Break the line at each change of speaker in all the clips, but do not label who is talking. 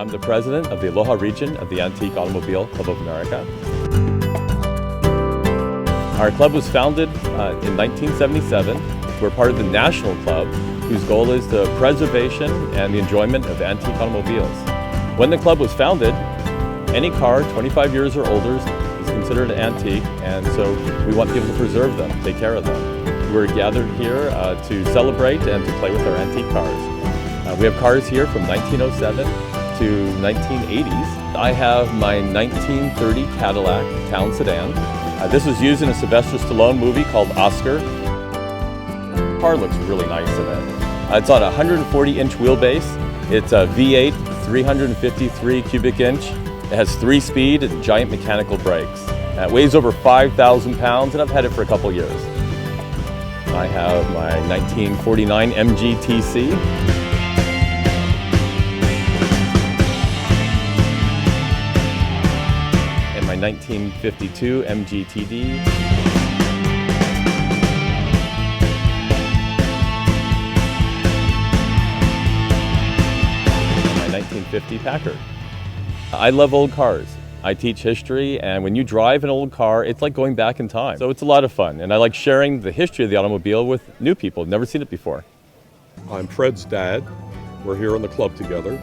I'm the president of the Aloha region of the Antique Automobile Club of America. Our club was founded in 1977. We're part of the national club, whose goal is the preservation and the enjoyment of antique automobiles. When the club was founded, any car 25 years or older is considered an antique, and so we want people to preserve them, take care of them. We're gathered here to celebrate and to play with our antique cars. We have cars here from 1907 to 1980s. I have my 1930 Cadillac Town sedan. This was used in a Sylvester Stallone movie called Oscar. The car looks really nice in it. It's on a 140-inch wheelbase. It's a V8, 353 cubic inch. It has 3-speed and giant mechanical brakes. It weighs over 5,000 pounds, and I've had it for a couple years. I have my 1949 MGTC. And my 1952 MGTD. And my 1950 Packard. I love old cars. I teach history, and when you drive an old car, it's like going back in time. So it's a lot of fun, and I like sharing the history of the automobile with new people who've never seen it before.
I'm Fred's dad. We're here in the club together.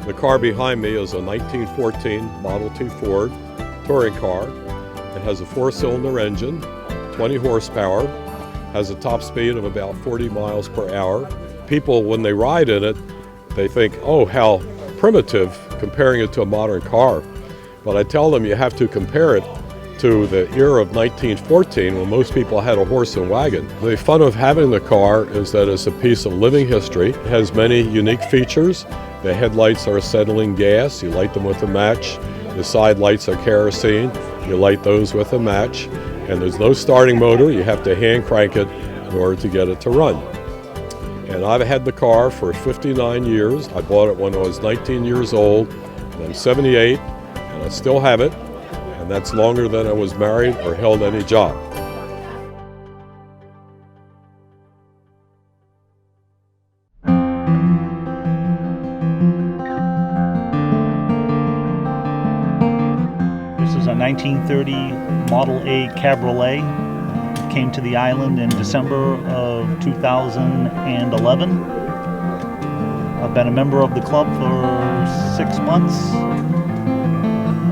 The car behind me is a 1914 Model T Ford touring car. It has a 4-cylinder engine, 20 horsepower, has a top speed of about 40 miles per hour. People, when they ride in it, they think, oh, how primitive, comparing it to a modern car. But I tell them you have to compare it to the era of 1914 when most people had a horse and wagon. The fun of having the car is that it's a piece of living history. It has many unique features. The headlights are acetylene gas. You light them with a match. The side lights are kerosene. You light those with a match. And there's no starting motor. You have to hand crank it in order to get it to run. And I've had the car for 59 years. I bought it when I was 19 years old, and I'm 78. And I still have it, and that's longer than I was married or held any job.
This is a 1930 Model A Cabriolet. It came to the island in December of 2011. I've been a member of the club for 6 months.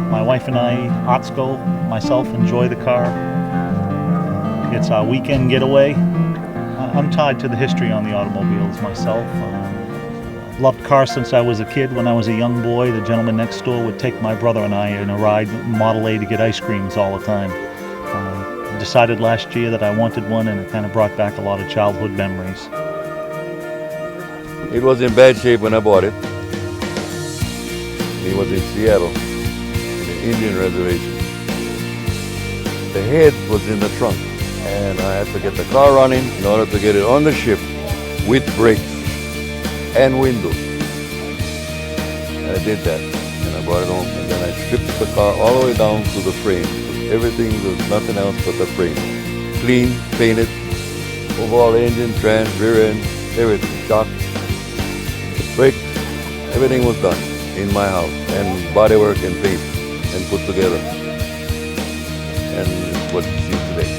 My wife and I, 𝐀𝐧𝐭𝐢𝐪𝐿, myself, enjoy the car. It's our weekend getaway. I'm tied to the history on the automobiles myself. Loved cars since I was a kid. When I was a young boy, the gentleman next door would take my brother and I in a ride Model A to get ice creams all the time. Decided last year that I wanted one, and it kind of brought back a lot of childhood memories.
It was in bad shape when I bought it. It was in Seattle. Indian reservation. The head was in the trunk, and I had to get the car running in order to get it on the ship with brakes and windows. And I did that, and I brought it home, and then I stripped the car all the way down to the frame. Everything was nothing else but the frame. Clean, painted, overall engine, trans, rear end, everything, shock, brakes, everything was done in my house, and bodywork and paint and put together. And it's what you see today,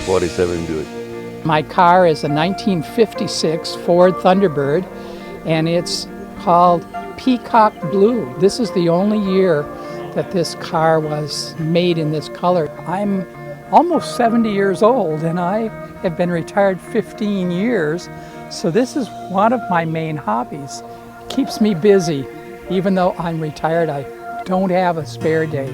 47 Buick.
My car is a 1956 Ford Thunderbird, and it's called Peacock Blue. This is the only year that this car was made in this color. I'm almost 70 years old, and I have been retired 15 years, so this is one of my main hobbies. It keeps me busy. Even though I'm retired, I don't have a spare day.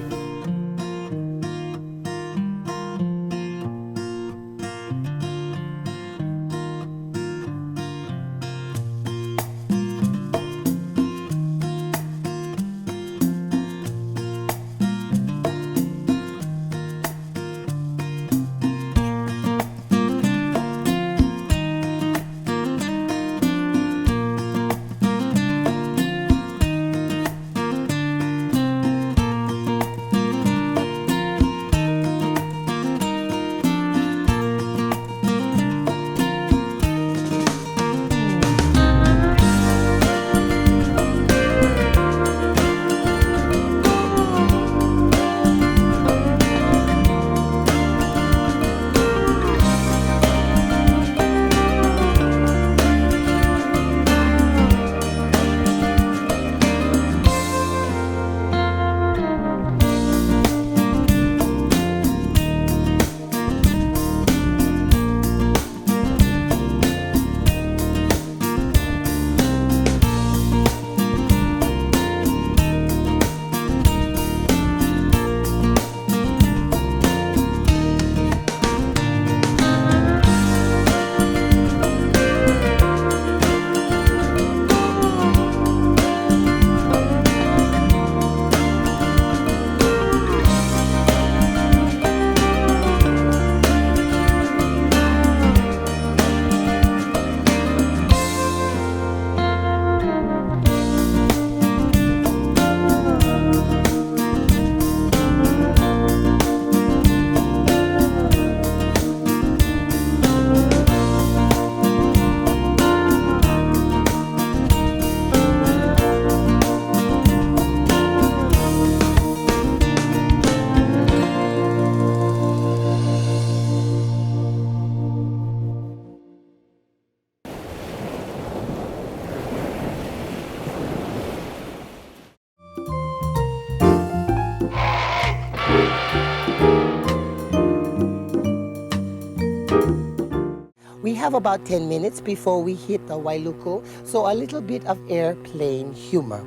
have about 10 minutes before we hit the Wailuku, so a little bit of airplane humor.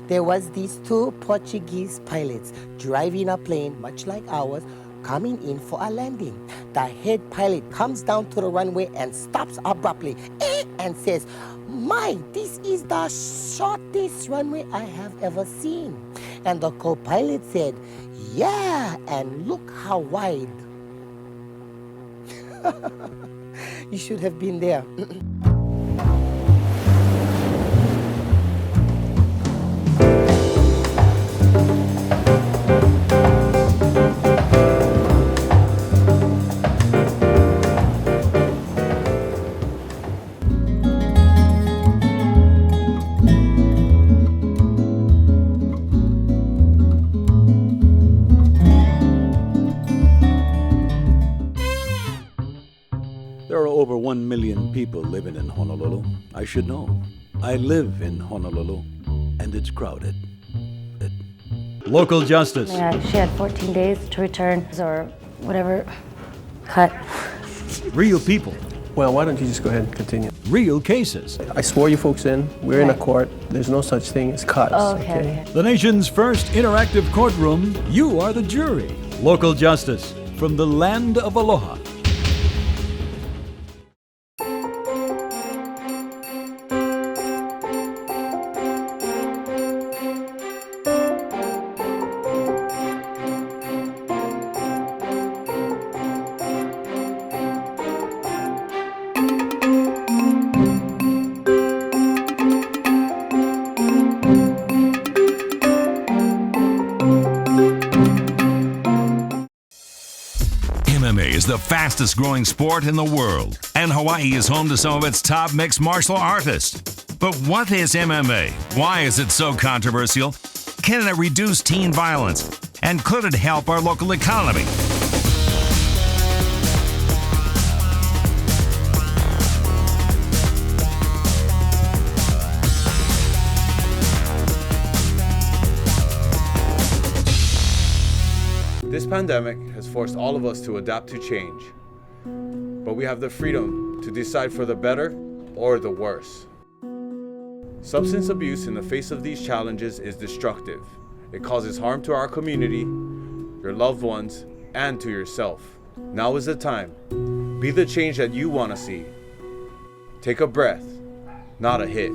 There was these two Portuguese pilots driving a plane much like ours, coming in for a landing. The head pilot comes down to the runway and stops abruptly and says, "My, this is the shortest runway I have ever seen." And the co-pilot said, "Yeah, and look how wide." You should have been there.
There are over 1 million people living in Honolulu. I should know. I live in Honolulu, and it's crowded. Local justice.
Yeah, she had 14 days to return, or whatever, cut.
Real people.
Well, why don't you just go ahead and continue?
Real cases.
I swore you folks in. We're in a court. There's no such thing as cuts,
Oh, okay.
The nation's first interactive courtroom. You are the jury. Local justice from the land of Aloha.
MMA is the fastest growing sport in the world, and Hawaii is home to some of its top mixed martial artists. But what is MMA? Why is it so controversial? Can it reduce teen violence? And could it help our local economy?
This pandemic has forced all of us to adapt to change, but we have the freedom to decide for the better or the worse. Substance abuse in the face of these challenges is destructive. It causes harm to our community, your loved ones, and to yourself. Now is the time. Be the change that you want to see. Take a breath, not a hit.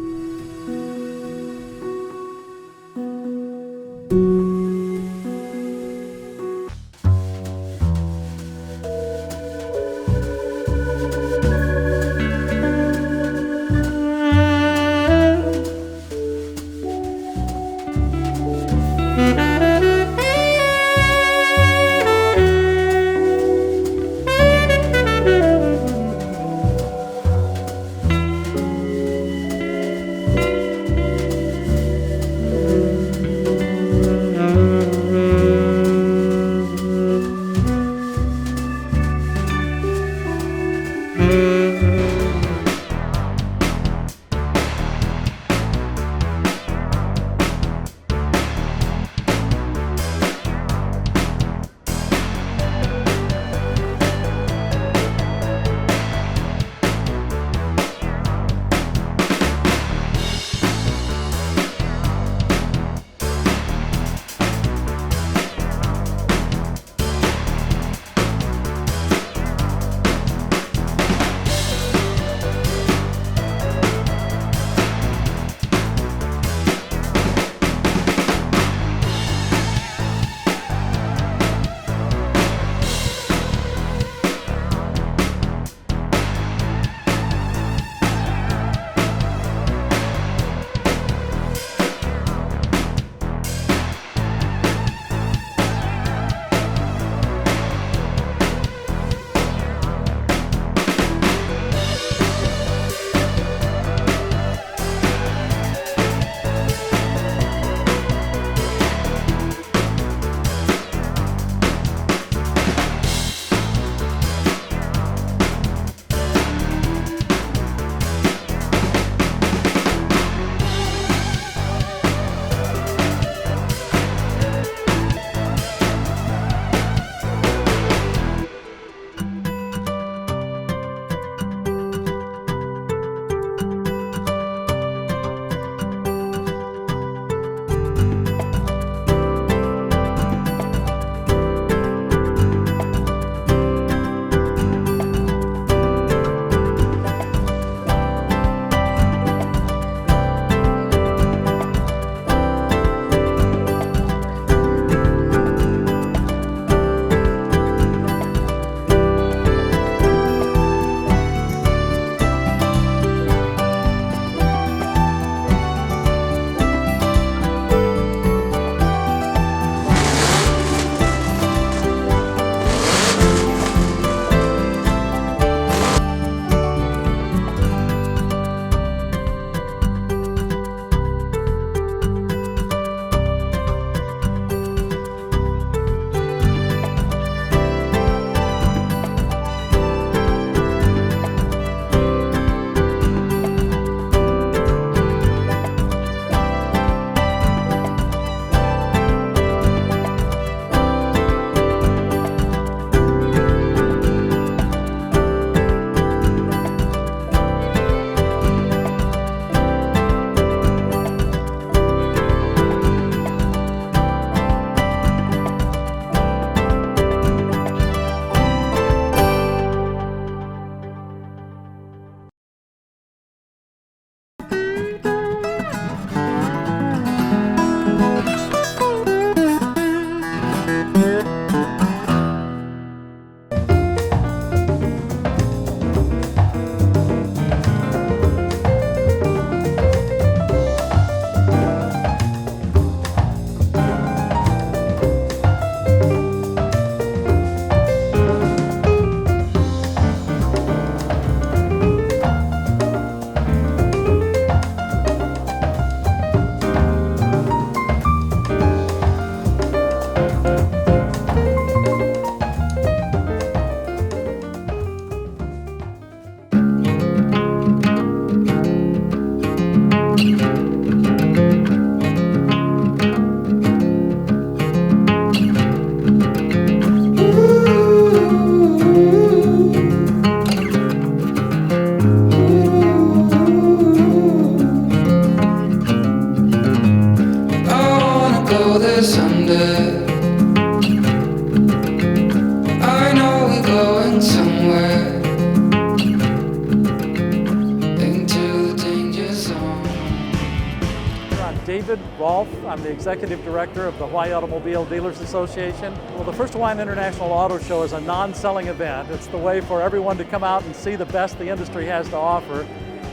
David Rolfe. I'm the Executive Director of the Hawaii Automobile Dealers Association. Well, the First Hawaiian International Auto Show is a non-selling event. It's the way for everyone to come out and see the best the industry has to offer,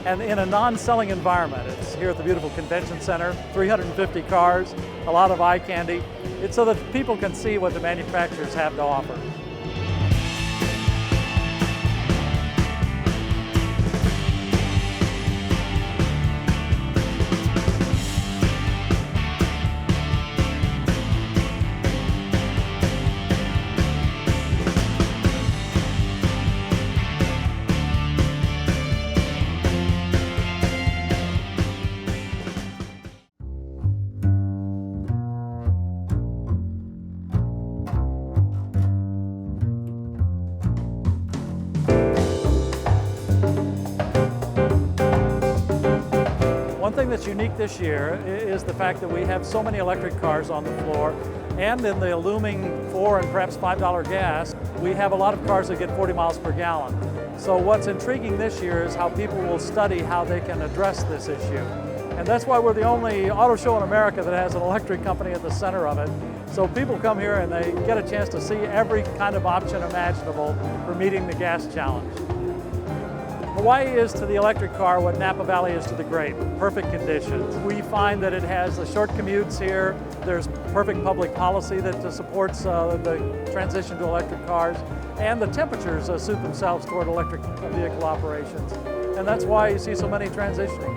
and in a non-selling environment. It's here at the beautiful convention center, 350 cars, a lot of eye candy. It's so that people can see what the manufacturers have to offer. One thing that's unique this year is the fact that we have so many electric cars on the floor, and in the looming $4 and perhaps $5 gas, we have a lot of cars that get 40 miles per gallon. So what's intriguing this year is how people will study how they can address this issue. And that's why we're the only auto show in America that has an electric company at the center of it. So people come here and they get a chance to see every kind of option imaginable for meeting the gas challenge. Hawaii is to the electric car what Napa Valley is to the grape, perfect conditions. We find that it has the short commutes here, there's perfect public policy that supports the transition to electric cars, and the temperatures suit themselves toward electric vehicle operations. And that's why you see so many transitioning.